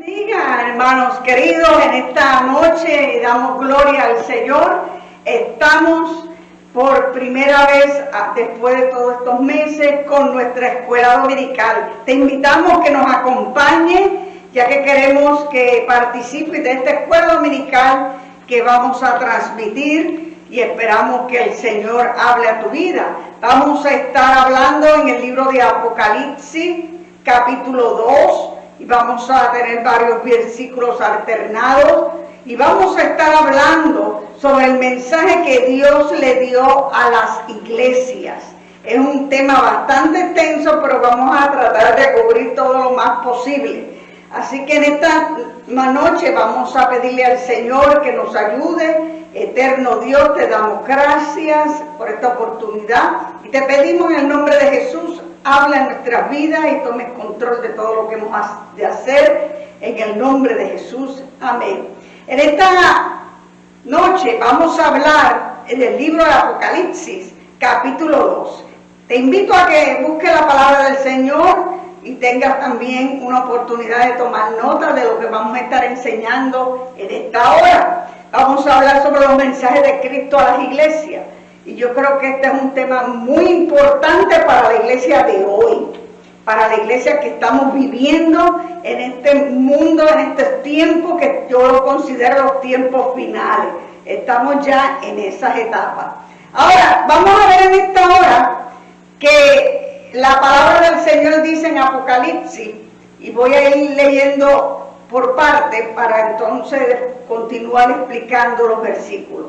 bendiga, hermanos queridos, en esta noche damos gloria al Señor. Estamos por primera vez, después de todos estos meses, con nuestra escuela dominical. Te invitamos que nos acompañe, ya que queremos que participes de esta escuela dominical que vamos a transmitir y esperamos que el Señor hable a tu vida. Vamos a estar hablando en el libro de Apocalipsis, capítulo 2, y vamos a tener varios versículos alternados y vamos a estar hablando sobre el mensaje que Dios le dio a las iglesias. Es un tema bastante extenso, pero vamos a tratar de cubrir todo lo más posible. Así que en esta noche vamos a pedirle al Señor que nos ayude. Eterno Dios, te damos gracias por esta oportunidad y te pedimos en el nombre de Jesús, habla en nuestras vidas y tomes control de todo lo que hemos de hacer, en el nombre de Jesús. Amén. En esta noche vamos a hablar en el libro de Apocalipsis, capítulo 2. Te invito a que busques la palabra del Señor y tengas también una oportunidad de tomar nota de lo que vamos a estar enseñando en esta hora. Vamos a hablar sobre los mensajes de Cristo a las iglesias. Y yo creo que este es un tema muy importante para la iglesia de hoy, para la iglesia que estamos viviendo en este mundo, en este tiempo que yo lo considero los tiempos finales. Estamos ya en esas etapas. Ahora, vamos a ver en esta hora que la palabra del Señor dice en Apocalipsis, y voy a ir leyendo por parte para entonces continuar explicando los versículos.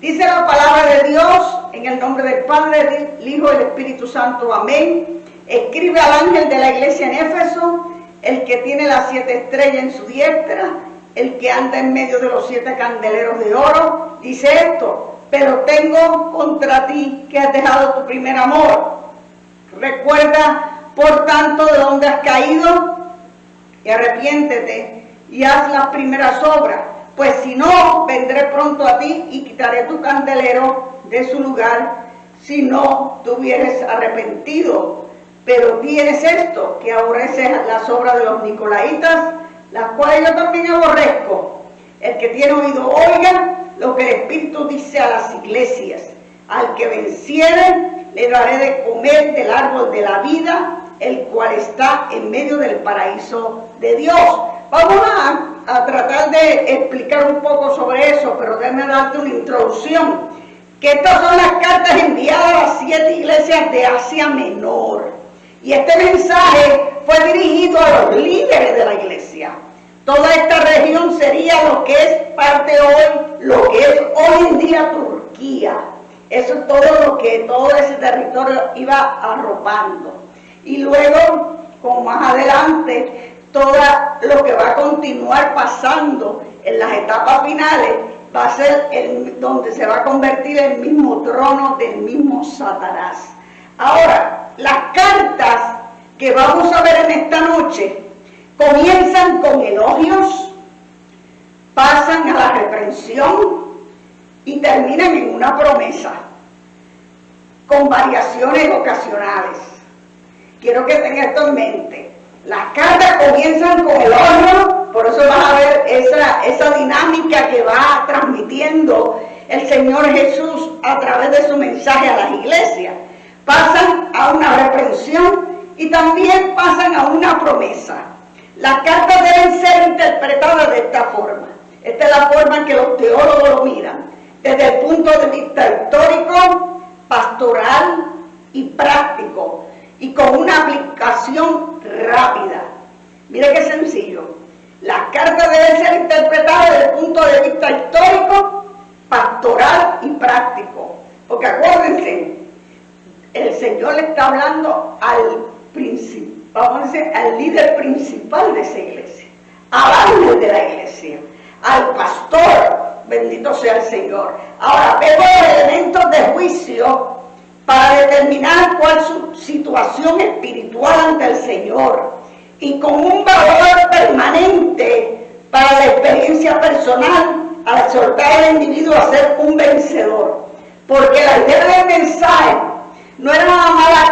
Dice la palabra de Dios, en el nombre del Padre, del Hijo y del Espíritu Santo. Amén. Escribe al ángel de la iglesia en Éfeso, el que tiene las 7 estrellas en su diestra, el que anda en medio de los 7 candeleros de oro. Dice esto: pero tengo contra ti que has dejado tu primer amor. Recuerda, por tanto, de dónde has caído y arrepiéntete y haz las primeras obras. Pues si no, vendré pronto a ti y quitaré tu candelero de su lugar, si no te hubieres arrepentido. Pero tienes esto, que aborreces las obras de los nicolaitas, las cuales yo también aborrezco. El que tiene oído oiga lo que el Espíritu dice a las iglesias. Al que venciere, le daré de comer del árbol de la vida, el cual está en medio del paraíso de Dios. Vamos a tratar de explicar un poco sobre eso, pero déjame darte una introducción. Que estas son las cartas enviadas a las 7 iglesias de Asia Menor. Y este mensaje fue dirigido a los líderes de la iglesia. Toda esta región sería lo que es parte hoy, lo que es hoy en día Turquía. Eso es todo ese territorio iba arropando. Y luego, como más adelante, todo lo que va a continuar pasando en las etapas finales va a ser donde se va a convertir el mismo trono del mismo Satanás. Ahora, las cartas que vamos a ver en esta noche comienzan con elogios, pasan a la reprensión y terminan en una promesa, con variaciones ocasionales. Quiero que tengan esto en mente. Las cartas comienzan con elogio, por eso vas a ver esa dinámica que va transmitiendo el Señor Jesús a través de su mensaje a las iglesias. Pasan a una reprensión y también pasan a una promesa. Las cartas deben ser interpretadas de esta forma. Esta es la forma en que los teólogos lo miran, desde el punto de vista histórico, pastoral y práctico, y con una aplicación rápida. Mire qué sencillo. Las cartas deben ser interpretadas desde el punto de vista histórico, pastoral y práctico. Porque acuérdense, el Señor le está hablando al líder principal de esa iglesia, al ángel de la iglesia, al pastor, bendito sea el Señor. Ahora vemos los elementos de juicio para determinar cuál es su situación espiritual ante el Señor, y con un valor permanente para la experiencia personal, al exhortar al individuo a ser un vencedor. Porque la idea del mensaje no era nada más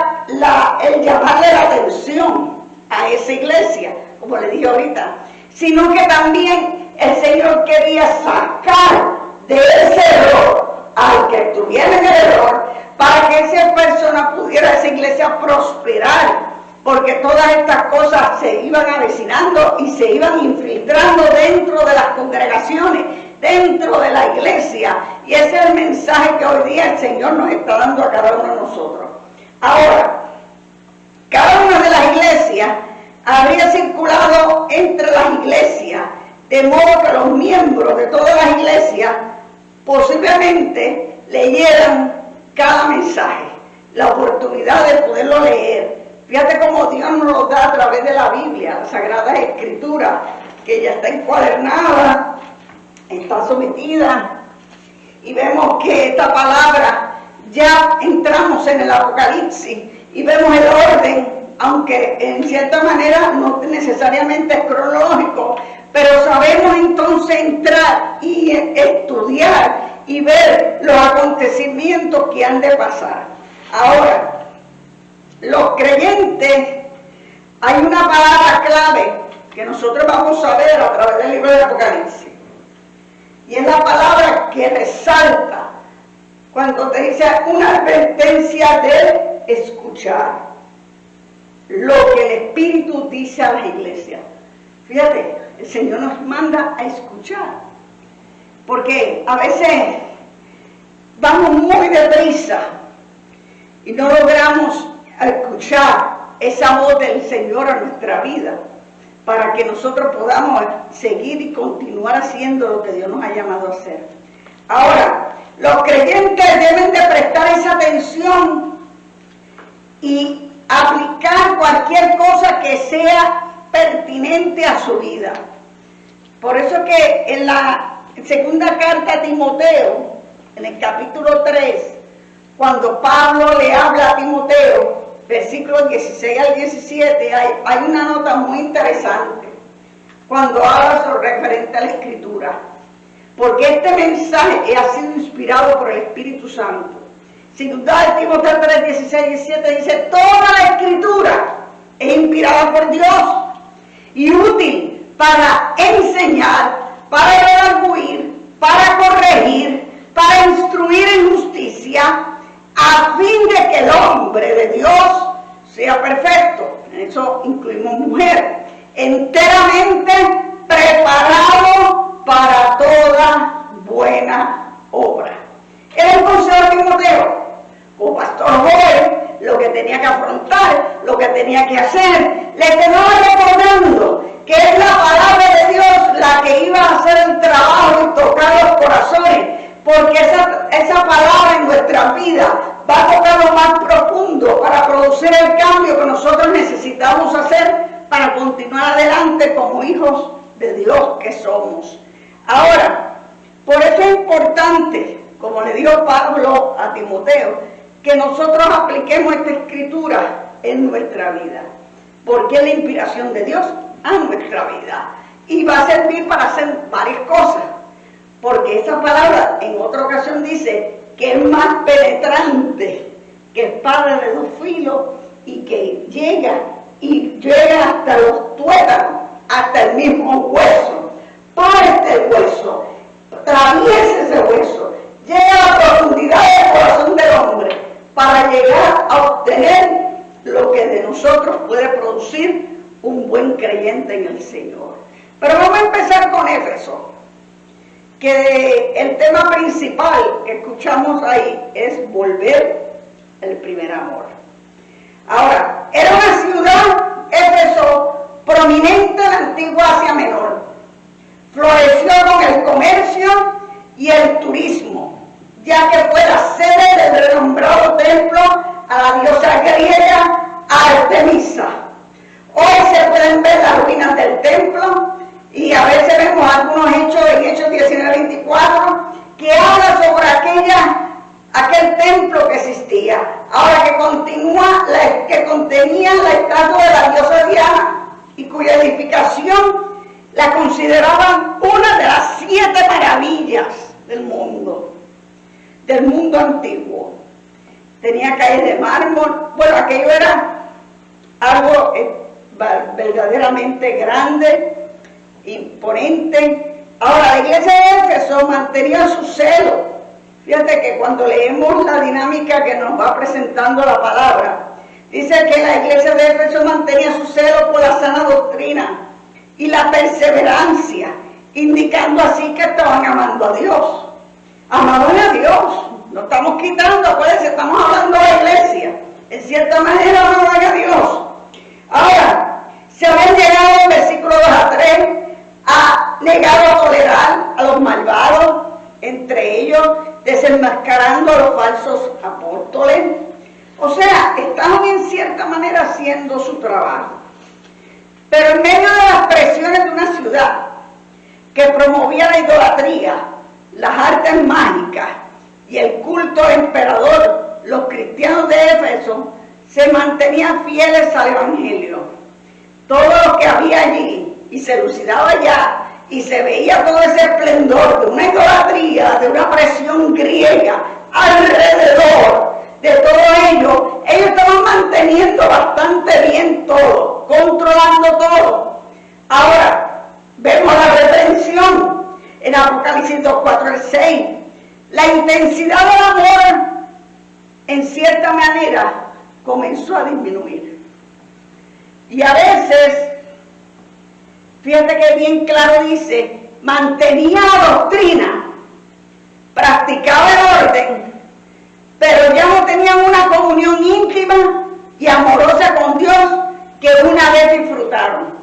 el llamarle la atención a esa iglesia, como le dije ahorita, sino que también el Señor quería sacar de ese error al que estuviera en el error, para que esa persona pudiera, esa iglesia, prosperar, porque todas estas cosas se iban avecinando y se iban infiltrando dentro de las congregaciones, dentro de la iglesia, y ese es el mensaje que hoy día el Señor nos está dando a cada uno de nosotros. Ahora, cada una de las iglesias habría circulado entre las iglesias, de modo que los miembros de todas las iglesias posiblemente leyeran cada mensaje, la oportunidad de poderlo leer. Fíjate cómo Dios nos lo da a través de la Biblia, la Sagrada Escritura, que ya está encuadernada, está sometida, y vemos que esta palabra, ya entramos en el Apocalipsis y vemos el orden, aunque en cierta manera no necesariamente es cronológico, pero sabemos entonces entrar y estudiar y ver los acontecimientos que han de pasar. Ahora, los creyentes, hay una palabra clave que nosotros vamos a ver a través del libro del Apocalipsis, y es la palabra que resalta cuando te dice una advertencia de escuchar lo que el Espíritu dice a las iglesias. Fíjate, el Señor nos manda a escuchar, porque a veces vamos muy deprisa y no logramos escuchar esa voz del Señor a nuestra vida, para que nosotros podamos seguir y continuar haciendo lo que Dios nos ha llamado a hacer. Ahora, los creyentes deben de prestar esa atención y aplicar cualquier cosa que sea pertinente a su vida. Por eso que en la segunda carta a Timoteo, en el capítulo 3, cuando Pablo le habla a Timoteo, versículos 16 al 17, hay una nota muy interesante cuando habla sobre referente a la Escritura, porque este mensaje ha sido inspirado por el Espíritu Santo. Segunda de Timoteo 3, 16 y 17 dice: toda la Escritura es inspirada por Dios y útil para enseñar, para redarguir, para corregir, para instruir en justicia, a fin de que el hombre de Dios sea perfecto. En eso incluimos mujer, enteramente preparado para toda buena obra. Era el consejo de Timoteo, como pastor joven, lo que tenía que afrontar, lo que tenía que hacer. Le estaba recordando que es la palabra de Dios la que iba a hacer el trabajo y tocar los corazones, porque esa palabra en nuestra vida va a tocar lo más profundo para producir el cambio que nosotros necesitamos hacer para continuar adelante como hijos de Dios que somos. Ahora, por eso es importante, como le dijo Pablo a Timoteo, que nosotros apliquemos esta escritura en nuestra vida, porque es la inspiración de Dios a nuestra vida y va a servir para hacer varias cosas, porque esa palabra en otra ocasión dice que es más penetrante que espada de dos filos y que llega hasta los tuétanos, hasta el mismo hueso, parte el hueso, atraviesa ese hueso, llega a la profundidad del corazón del hombre para llegar a obtener lo que de nosotros puede producir un buen creyente en el Señor. Pero vamos a empezar con Éfeso, que el tema principal que escuchamos ahí es volver el primer amor. Ahora, era una ciudad, Éfeso, prominente en la antigua Asia Menor. Floreció con el comercio y el turismo, ya que fue la sede del renombrado templo a la diosa griega Artemisa. Hoy se pueden ver las ruinas del templo y a veces vemos algunos hechos en Hechos 19:24 que habla sobre aquel templo que existía, ahora que contenía la estatua de la diosa Diana y cuya edificación la consideraban una de las 7 maravillas del mundo antiguo. Tenía calles de mármol. Bueno, aquello era algo verdaderamente grande imponente. Ahora, la iglesia de Éfeso mantenía su celo. Fíjate que cuando leemos la dinámica que nos va presentando la palabra, dice que la iglesia de Éfeso mantenía su celo por la sana doctrina y la perseverancia, indicando así que estaban amando a Dios. Amaban a Dios. No estamos quitando, acuérdense, estamos hablando de la iglesia. En cierta manera amaban a Dios. Ahora, se habían llegado, versículo 2 a 3, a negar a tolerar a los malvados, entre ellos desenmascarando a los falsos apóstoles. O sea, estaban en cierta manera haciendo su trabajo. Pero en medio de las presiones de una ciudad que promovía la idolatría, las artes mágicas y el culto al emperador, los cristianos de Éfeso se mantenían fieles al Evangelio. Todo lo que había allí, y se lucidaba allá, y se veía todo ese esplendor de una idolatría, de una presión griega alrededor de todo ello, ellos estaban manteniendo bastante bien todo, controlando todo. Ahora, vemos la reprensión en Apocalipsis 2:4 al 6. La intensidad del amor, en cierta manera, comenzó a disminuir. Y a veces, fíjate que bien claro dice, mantenía la doctrina, practicaba el orden, pero ya no tenían una comunión íntima y amorosa con Dios que una vez disfrutaron.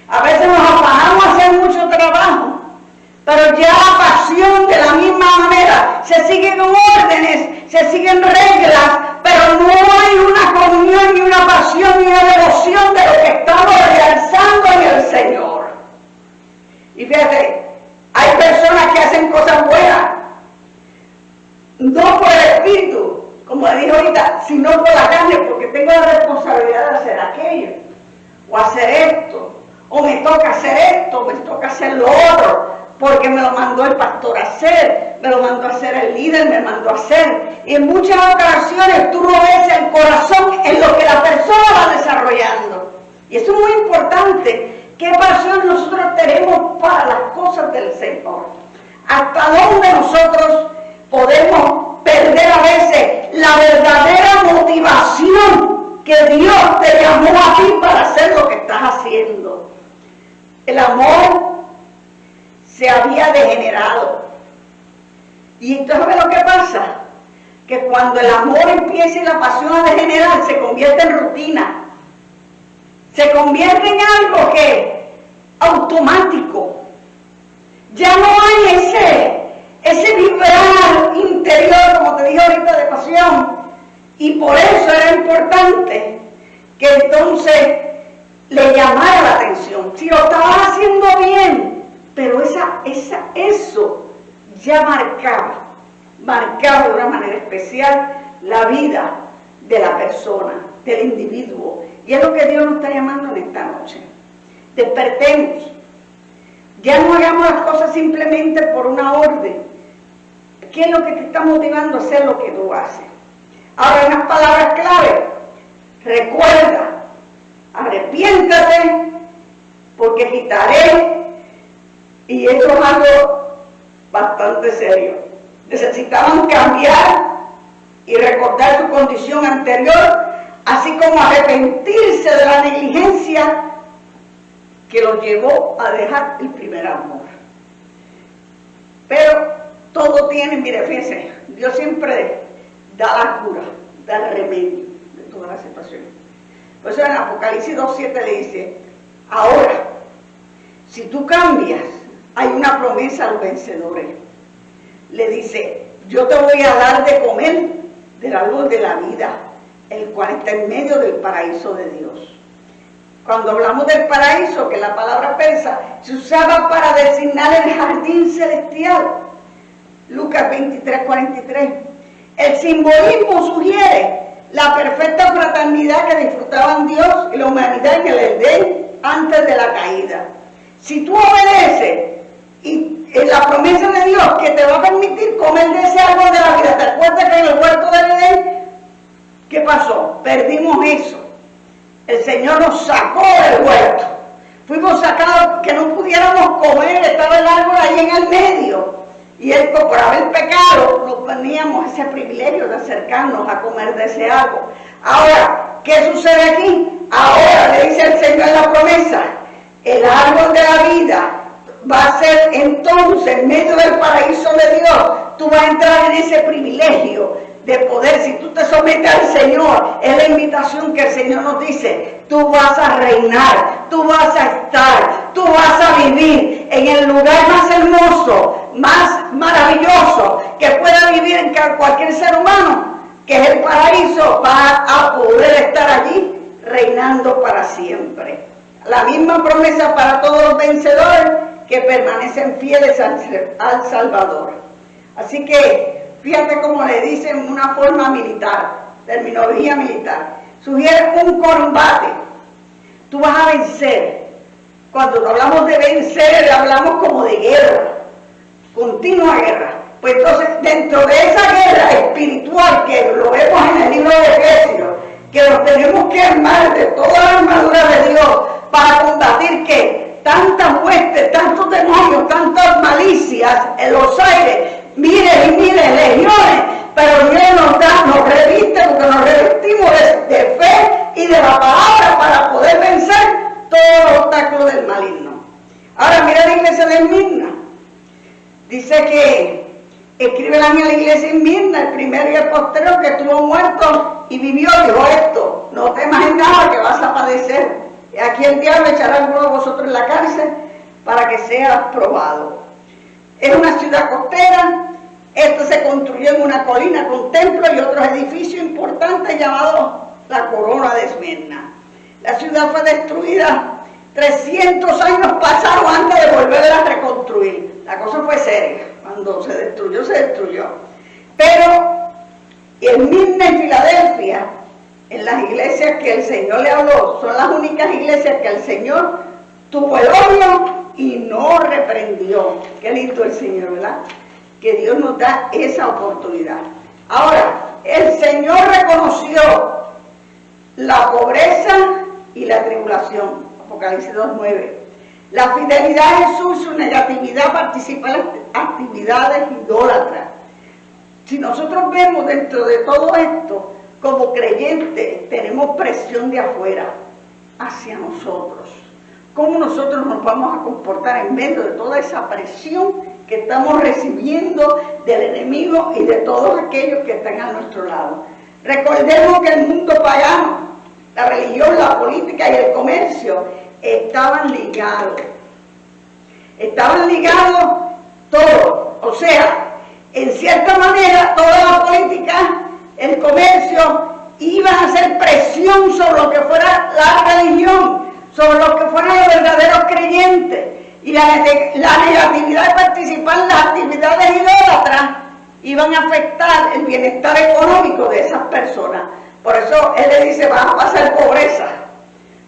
A veces nos afanamos a hacer mucho trabajo, pero ya la pasión de la misma manera, se siguen órdenes, se siguen reglas, pero no hay una comunión y una pasión y una devoción de lo que estamos realzando en el Señor. Y fíjate, hay personas que hacen cosas buenas, no por el espíritu, como le dije ahorita, sino por la carne, porque tengo la responsabilidad de hacer aquello, o hacer esto, o me toca hacer esto, me toca hacer lo otro, porque me lo mandó el pastor a hacer, me lo mandó a hacer el líder, me mandó a hacer. Y en muchas ocasiones tú no ves el corazón en lo que la persona va desarrollando. Y eso es muy importante. ¿Qué pasión nosotros tenemos para las cosas del Señor? ¿Hasta dónde nosotros podemos perder a veces la verdadera motivación que Dios te llamó a ti para hacer lo que estás haciendo? El amor se había degenerado. Y entonces, ¿sabes lo que pasa? Que cuando el amor empieza y la pasión a degenerar, se convierte en rutina. Se convierte en algo que automático. Ya no hay ese vibrar interior, como te dije ahorita, de pasión. Y por eso era importante que entonces le llamara la atención. Si lo estabas haciendo bien, pero eso ya marcaba de una manera especial la vida de la persona, del individuo. Y es lo que Dios nos está llamando en esta noche. Despertemos. Ya no hagamos las cosas simplemente por una orden. ¿Qué es lo que te está motivando a hacer lo que tú haces? Ahora, unas palabras clave. Recuerda, arrepiéntate, porque quitaré. Y esto es algo bastante serio. Necesitaban cambiar y recordar su condición anterior, así como arrepentirse de la negligencia que los llevó a dejar el primer amor. Pero todo tiene, mire, fíjense, Dios siempre da la cura, da el remedio de todas las situaciones. Por eso en Apocalipsis 2:7 le dice, ahora, si tú cambias, hay una promesa a los vencedores. Le dice, yo te voy a dar de comer del árbol de la vida, el cual está en medio del paraíso de Dios. Cuando hablamos del paraíso, que la palabra persa se usaba para designar el jardín celestial, Lucas 23:43. El simbolismo sugiere la perfecta fraternidad que disfrutaban Dios y la humanidad en el Edén antes de la caída. Si tú obedeces y la promesa de Dios que te va a permitir comer de ese árbol de la vida, ¿te acuerdas que en el huerto del Edén, qué pasó? Perdimos eso. El Señor nos sacó del huerto. Fuimos sacados que no pudiéramos Y él, por haber pecado, no teníamos ese privilegio de acercarnos a comer de ese árbol. Ahora, ¿qué sucede aquí? Ahora le dice el Señor en la promesa, el árbol de la vida va a ser entonces, en medio del paraíso de Dios, tú vas a entrar en ese privilegio de poder, si tú te sometes al Señor, es la invitación que el Señor nos dice, tú vas a reinar, tú vas a estar, tú vas a vivir en el lugar más hermoso, más maravilloso que pueda vivir en cualquier ser humano, que es el paraíso. Vas a poder estar allí reinando para siempre. La misma promesa para todos los vencedores que permanecen fieles al Salvador. Así que fíjate cómo le dicen una forma militar, terminología militar. Sugiere un combate. Tú vas a vencer. Cuando hablamos de vencer, hablamos como de guerra, continua guerra. Pues entonces, dentro de esa guerra espiritual que lo vemos en el libro de Efesios, que nos tenemos que armar de toda la armadura de Dios para combatir que tantas huestes, tantos demonios, tantas malicias en los aires, miles y miles de legiones, pero Dios nos reviste, porque nos revestimos de fe y de la palabra para poder vencer todos los obstáculos del maligno. Ahora mira la iglesia de Esmirna. Dice que escribe el ángel a la iglesia en Esmirna, el primero y el postero, que estuvo muerto y vivió, dijo esto: no temas en nada, que vas a padecer. Aquí el diablo echará alguno de vosotros en la cárcel para que seas probado. Es una ciudad costera. Esto se construyó en una colina con templos y otros edificios importantes llamados la Corona de Esmirna. La ciudad fue destruida. 300 años pasaron antes de volverla a reconstruir. La cosa fue seria. Cuando se destruyó, se destruyó. Pero en Esmirna y Filadelfia, en las iglesias que el Señor le habló, son las únicas iglesias que el Señor tuvo el odio y no reprendió. Qué lindo el Señor, ¿verdad? Que Dios nos da esa oportunidad. Ahora, el Señor reconoció la pobreza y la tribulación. Apocalipsis 2:9. La fidelidad a Jesús, su negatividad, participar en actividades idólatras. Si nosotros vemos dentro de todo esto, como creyentes, tenemos presión de afuera hacia nosotros. ¿Cómo nosotros nos vamos a comportar en medio de toda esa presión que estamos recibiendo del enemigo y de todos aquellos que están a nuestro lado? Recordemos que el mundo pagano, la religión, la política y el comercio estaban ligados. Estaban ligados todos. O sea, en cierta manera, toda la política, el comercio, iban a hacer presión sobre lo que fuera la religión, sobre lo que fueran los verdaderos creyentes. Y la negatividad de participar en las actividades idólatras iban a afectar el bienestar económico de esas personas. Por eso él le dice: vas a pasar pobreza,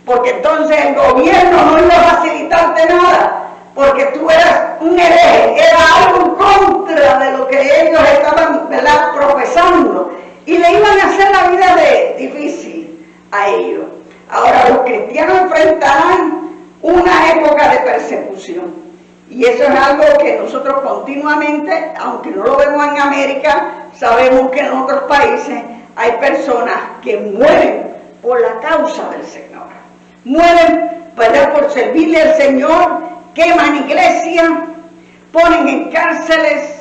porque entonces el gobierno no iba a facilitarte nada, porque tú eras un hereje, era algo en contra de lo que ellos estaban, ¿verdad?, profesando, y le iban a hacer la vida difícil a ellos. Ahora los cristianos enfrentarán una época de persecución, y eso es algo que nosotros continuamente, aunque no lo vemos en América, sabemos que en otros países hay personas que mueren por la causa del Señor, mueren, ¿verdad?, por servirle al Señor, queman iglesias, ponen en cárceles.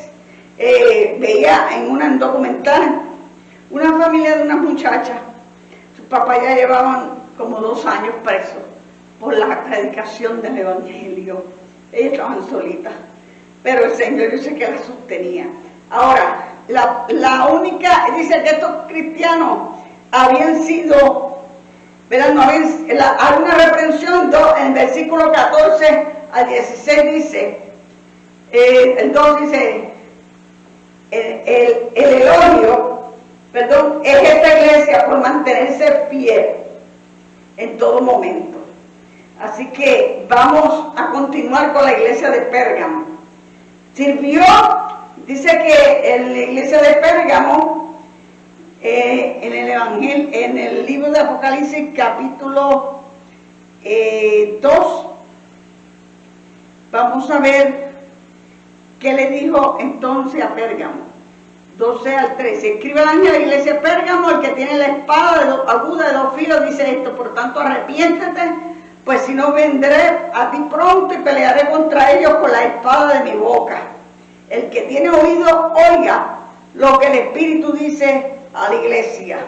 Veía en un documental una familia de unas muchachas, sus papás ya llevaban como 2 años presos por la predicación del Evangelio. Ellas estaban solitas, pero el Señor, yo sé que las sostenía. Ahora, la única, dice que estos cristianos habían sido, ¿verdad?, no habían, hay una reprensión, en el versículo 14 al 16 dice, el 2 dice, el elogio, perdón, es esta iglesia por mantenerse fiel en todo momento. Así que vamos a continuar con la iglesia de Pérgamo. Sirvió, dice que en la iglesia de Pérgamo, en el Evangelio, en el libro de Apocalipsis capítulo 2, vamos a ver ¿Qué le dijo entonces a Pérgamo? 12 al 13. Escribe el ángel de la iglesia de Pérgamo, el que tiene la espada aguda de 2 filos, dice esto: por tanto, arrepiéntete, pues si no, vendré a ti pronto y pelearé contra ellos con la espada de mi boca. El que tiene oído, oiga lo que el Espíritu dice a la iglesia.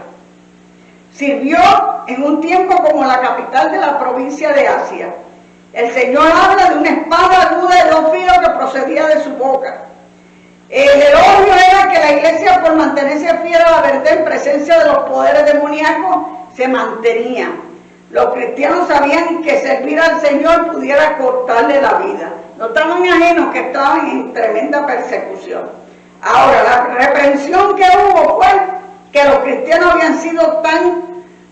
Sirvió en un tiempo como la capital de la provincia de Asia. El Señor habla de una espada aguda de 2 filos que procedía de su boca. El elogio era que la iglesia, por mantenerse fiel a la verdad en presencia de los poderes demoníacos, se mantenía. Los cristianos sabían que servir al Señor pudiera cortarle la vida. No estaban ajenos que estaban en tremenda persecución. Ahora, la reprensión que hubo fue que los cristianos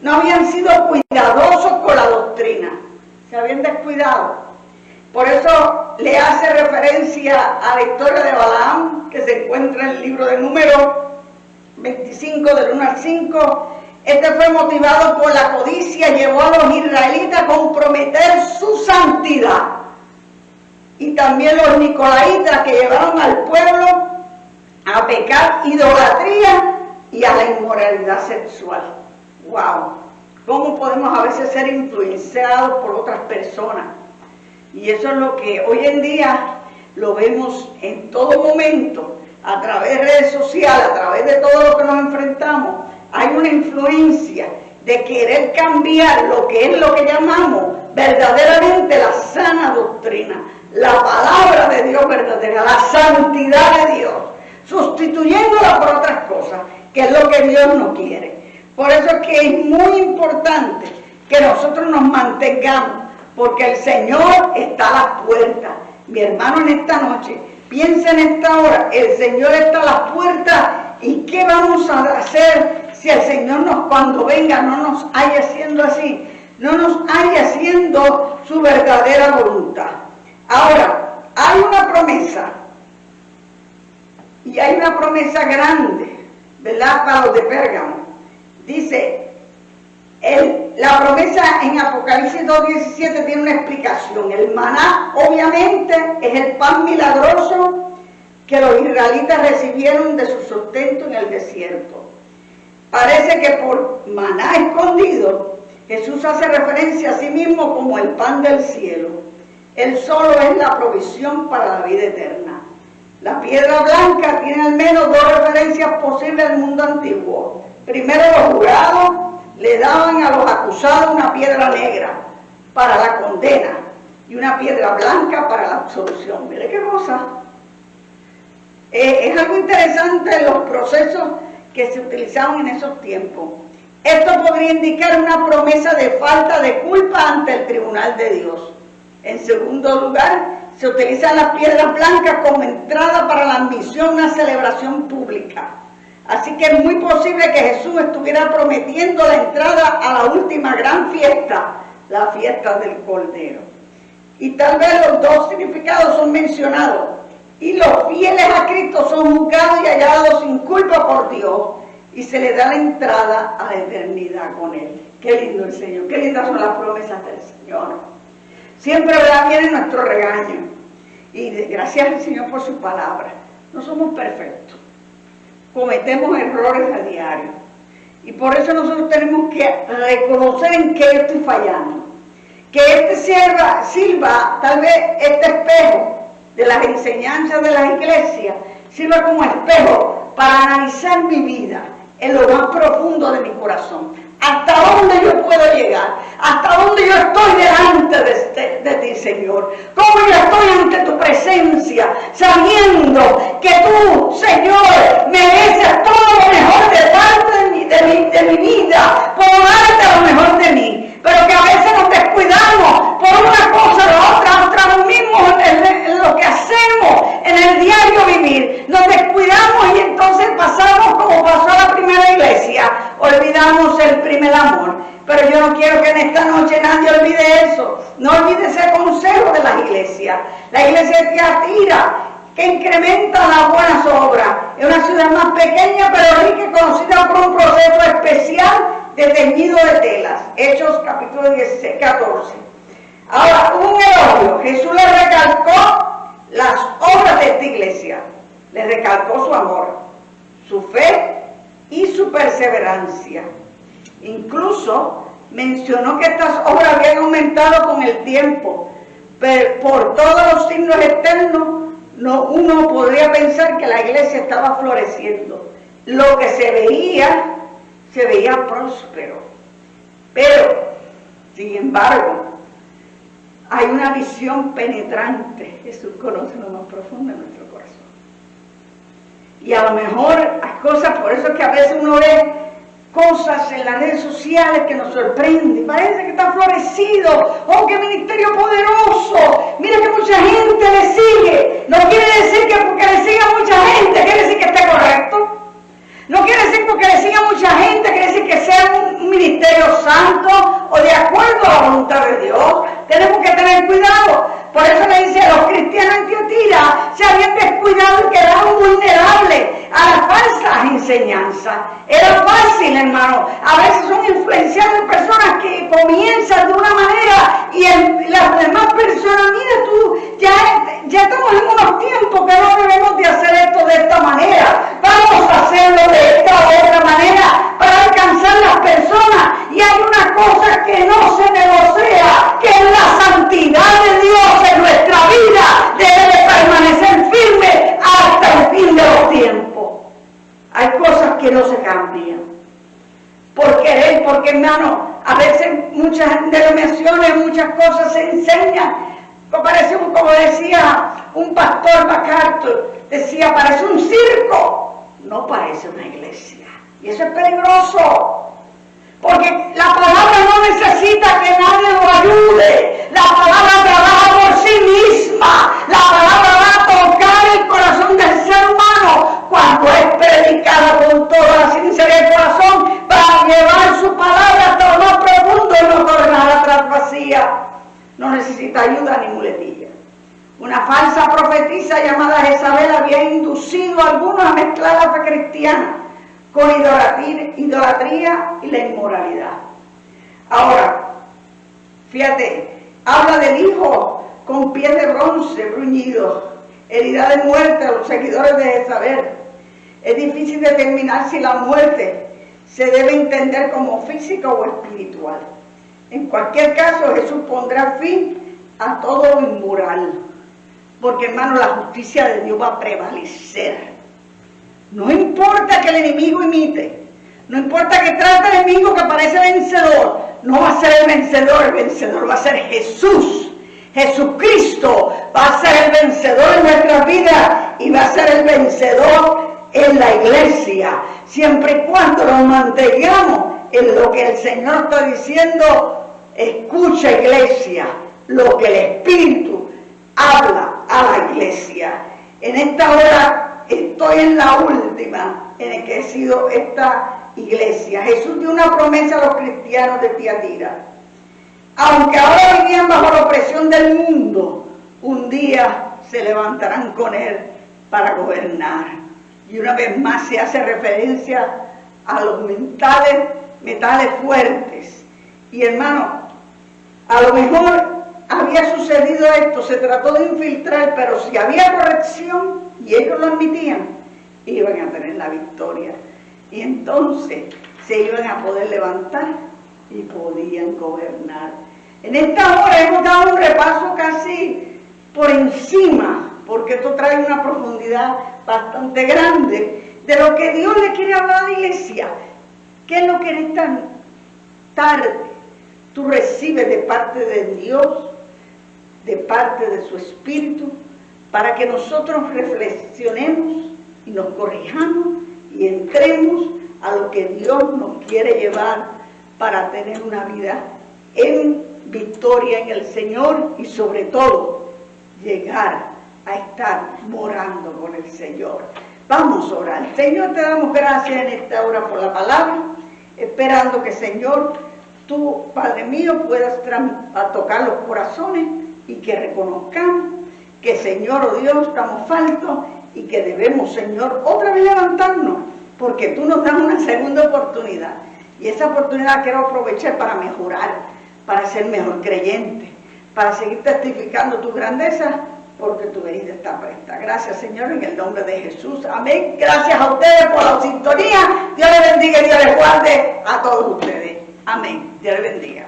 no habían sido cuidadosos con la doctrina. Se habían descuidado. Por eso le hace referencia a la historia de Balaam, que se encuentra en el libro de Números 25, del 1 al 5. Este fue motivado por la codicia, llevó a los israelitas a comprometer su santidad. Y también los nicolaitas, que llevaron al pueblo a pecar idolatría y a la inmoralidad sexual. ¡Wow! ¿Cómo podemos a veces ser influenciados por otras personas? Y eso es lo que hoy en día lo vemos en todo momento, a través de redes sociales, a través de todo lo que nos enfrentamos. Hay una influencia de querer cambiar lo que es lo que llamamos verdaderamente la sana doctrina, la palabra de Dios verdadera, la santidad de Dios, sustituyéndola por otras cosas, que es lo que Dios no quiere. Por eso es que es muy importante que nosotros nos mantengamos, porque el Señor está a las puertas. Mi hermano, en esta noche, piensa en esta hora, el Señor está a las puertas, y ¿qué vamos a hacer si el Señor cuando venga no nos haya haciendo así? No nos haya haciendo su verdadera voluntad. Ahora, hay una promesa, y hay una promesa grande, ¿verdad?, para los de Pérgamo. Dice, la promesa en Apocalipsis 2:17 tiene una explicación. El maná, obviamente, es el pan milagroso que los israelitas recibieron de su sustento en el desierto. Parece que por maná escondido, Jesús hace referencia a sí mismo como el pan del cielo. Él solo es la provisión para la vida eterna. La piedra blanca tiene al menos 2 referencias posibles del mundo antiguo. Primero, los jurados le daban a los acusados una piedra negra para la condena y una piedra blanca para la absolución. Mire qué cosa. Es algo interesante los procesos que se utilizaban en esos tiempos. Esto podría indicar una promesa de falta de culpa ante el tribunal de Dios. En segundo lugar, se utilizan las piedras blancas como entrada para la admisión a una celebración pública. Así que es muy posible que Jesús estuviera prometiendo la entrada a la última gran fiesta, la fiesta del Cordero. Y tal vez los 2 significados son mencionados. Y los fieles a Cristo son juzgados y hallados sin culpa por Dios, y se les da la entrada a la eternidad con Él. Qué lindo el Señor, qué lindas son las promesas del Señor. Siempre viene nuestro regaño, y gracias al Señor por su palabra. No somos perfectos, cometemos errores a diario, y por eso nosotros tenemos que reconocer en qué estoy fallando. Que sirva tal vez este espejo de las enseñanzas de la iglesia, sirva como espejo para analizar mi vida en lo más profundo de mi corazón. ¿Hasta dónde yo puedo llegar? ¿Hasta dónde yo estoy delante de ti, Señor? ¿Cómo yo estoy ante tu presencia, sabiendo que tú, Señor, mereces todo lo mejor de parte de mi vida, por darte lo mejor de mí? Pero que a veces nos descuidamos por una cosa o la otra, nos mismos en lo que hacemos en el diario vivir. Nos descuidamos y entonces pasamos como pasó a la primera iglesia, olvidamos el primer amor. Pero yo no quiero que en esta noche nadie olvide eso. No olvide ese consejo de las iglesias. La iglesia de Tiatira, que incrementa las buenas obras. Es una ciudad más pequeña, pero rica y conocida por un proceso especial de teñido de telas. Hechos capítulo 14. Ahora, un elogio. Jesús le recalcó las obras de esta iglesia. perseverancia. Incluso mencionó que estas obras habían aumentado con el tiempo, pero por todos los signos externos uno podría pensar que la iglesia estaba floreciendo. Lo que se veía próspero. Pero, sin embargo, hay una visión penetrante. Jesús conoce lo más profundo de nuestro corazón. Y a lo mejor hay cosas, por eso es que a veces uno ve cosas en las redes sociales que nos sorprenden. Parece que está florecido. ¡Oh, qué ministerio poderoso! Mira que mucha gente le sigue. No quiere decir que porque le siga mucha gente, quiere decir que esté correcto. No quiere decir porque le siga mucha gente, quiere decir que sea un ministerio santo o de acuerdo a la voluntad de Dios. Tenemos que tener cuidado. Por eso le dice a los cristianos en Tiatira, se habían descuidado y quedaron vulnerables a las falsas enseñanzas. Era fácil, hermano. A veces son influenciados de personas que comienzan de una manera y las demás personas, mira tú, ya estamos en unos tiempos que no debemos de hacer esto de esta manera. Vamos a hacerlo de esta u otra manera para alcanzar las personas. Y hay una cosa que no se negocia, que es la santidad de Dios en nuestra vida. Debe de permanecer firme hasta el fin de los tiempos. Hay cosas que no se cambian. Por querer, porque hermano, a veces muchas denominaciones, muchas cosas se enseñan. Parece, como decía un pastor MacArthur, decía, parece un circo, no parece una iglesia. Y eso es peligroso. Porque la palabra no necesita que nadie lo ayude. La palabra trabaja por sí misma. La palabra va a tocar el corazón del ser humano cuando es predicada con toda la sinceridad del corazón para llevar su palabra hasta lo más profundo y no tornar atrás vacía. No necesita ayuda ni muletilla. Una falsa profetisa llamada Jezabel había inducido a algunos a mezclar la fe cristiana con idolatría y la inmoralidad. Ahora, fíjate, habla del hijo con pies de bronce bruñido, herida de muerte a los seguidores de Jezabel. Es difícil determinar si la muerte se debe entender como física o espiritual. En cualquier caso, Jesús pondrá fin a todo lo inmoral, porque hermano, la justicia de Dios va a prevalecer. No importa que el enemigo imite, no importa que trate al enemigo que parece vencedor, no va a ser el vencedor va a ser Jesús. Jesucristo va a ser el vencedor en nuestra vida y va a ser el vencedor en la iglesia, siempre y cuando nos mantengamos en lo que el Señor está diciendo. Escucha, iglesia, lo que el Espíritu habla a la iglesia. En esta hora estoy en la última en el que he sido esta iglesia. Jesús dio una promesa a los cristianos de Tiatira. Aunque ahora vivían bajo la opresión del mundo, un día se levantarán con Él para gobernar. Y una vez más se hace referencia a los metales fuertes. Y hermano, a lo mejor había sucedido esto, se trató de infiltrar, pero si había corrección y ellos lo admitían, iban a tener la victoria. Y entonces se iban a poder levantar y podían gobernar. En esta hora hemos dado un repaso casi por encima, porque esto trae una profundidad bastante grande de lo que Dios le quiere hablar a la iglesia. ¿Qué es lo que en esta tarde tú recibes de parte de Dios, de parte de su Espíritu, para que nosotros reflexionemos y nos corrijamos y entremos a lo que Dios nos quiere llevar para tener una vida en victoria en el Señor y sobre todo llegar a estar morando con el Señor? Vamos a orar. Señor, te damos gracias en esta hora por la palabra, esperando que, Señor, tú, Padre mío, puedas tocar los corazones y que reconozcamos que, Señor, oh Dios, estamos faltos y que debemos, Señor, otra vez levantarnos, porque tú nos das una segunda oportunidad. Y esa oportunidad quiero aprovechar para mejorar, para ser mejor creyente, para seguir testificando tu grandeza, porque tu venida está presta. Gracias, Señor, en el nombre de Jesús. Amén. Gracias a ustedes por la sintonía. Dios les bendiga. bendiga y Dios les guarde a todos ustedes. Amén. Dios les bendiga.